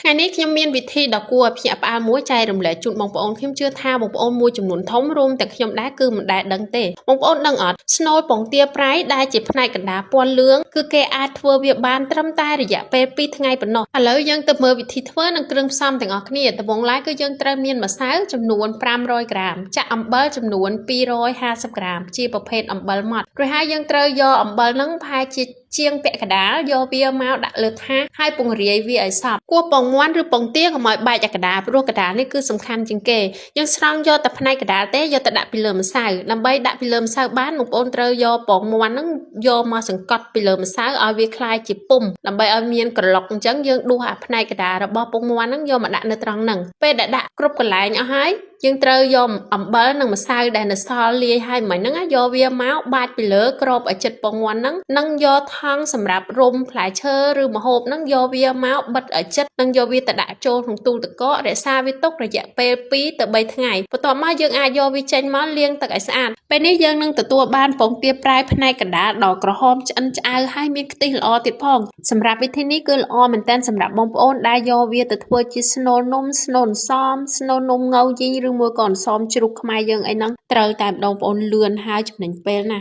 ថ្ងៃនេះខ្ញុំមានវិធីដ៏គួរឲ្យភ្ញាក់ផ្អើលមួយចែករំលែកជូនបងប្អូនខ្ញុំជឿថាបងប្អូនមួយចំនួនធំរួមទាំងខ្ញុំដែរគឺមិនដែលដឹងទេបងប្អូនដឹងអត់ស្នូលពងទាប្រៃដែលជាផ្នែកកណ្ដាលពណ៌លឿងគឺគេអាចធ្វើវាបានត្រឹមតែរយៈពេល2ថ្ងៃប៉ុណ្ណោះឥឡូវយើងទៅមើលវិធីធ្វើនិងគ្រឿងផ្សំទាំងអស់គ្នាដំបូងឡើយគឺយើងត្រូវមានម្សៅចំនួន500ក្រាមចាក់អំបិលចំនួន250ក្រាមជាប្រភេទអំបិលម៉ត់រួចហើយយើងត្រូវយកអំបិលហ្នឹងប្រហែលជាងពាក់កណ្ដាលយកវាមកដាក់លើថាសហើយពង្រាយវាឲ្យសព្វគួរពងមាន់ឬពងទាកុំឲ្យបែកកណ្ដាលព្រោះកណ្ដាលនេះគឺសំខាន់ជាងគេយើងស្រង់យកតែផ្នែកកណ្ដាលទេយកទៅដាក់ពីលើម្សៅដើម្បីដាក់ពីលើម្សៅបានបងប្អូនត្រូវយកពងមាន់ហ្នឹងយកមកសង្កត់ពីលើម្សៅឲ្យវាคล้ายជាពុំដើម្បីឲ្យមានក្រឡុកអញ្ចឹងយើងដួសអាផ្នែកកណ្ដាលរបស់ពងមាន់ហ្នឹងយកមកដាក់នៅត្រង់ហ្នឹងពេលដែលដាក់គ្រប់កន្លែងអស់ហើយយើងត្រូវយកអំបិលនិងម្សៅដែលនៅសល់លាយឲ្យមិញហ្នឹងយកវាមកបាចពីលើគ្របឲ្យជិតពងមាន់ហ្នឹងនិងយកថង់សម្រាប់រុំផ្លែឈើឬម្ហូបហ្នឹងយកវាមកបិទឲ្យជិតនិងយកវាទៅដាក់ចូលក្នុងទូទឹកកករក្សាវាទុករយៈពេល2ទៅ3ថ្ងៃបន្ទាប់មកយើងអាចយកវាចេញមកលាងទឹកឲ្យស្អាតពេលនេះយើងនឹងទទួលបានពងទាប្រៃផ្នែកកណ្ដាលដ៏ក្រហមឆ្អិនឆ្អៅហើយមានខ្ទិះល្អទៀតផងសម្រាប់វិធីនេះគឺល្អមែនទែនសម្រាប់បងប្អូនដែលយកវាទៅធ្វើជាស្នូលនំស្នូលអន្សមស្នូលនំងៅយីឬមួយក៏អន្សមជ្រូកខ្មែរយើងអីហ្នឹងត្រូវតែម្ដងបងប្អូនលឿនហើយចំណេញពេលណា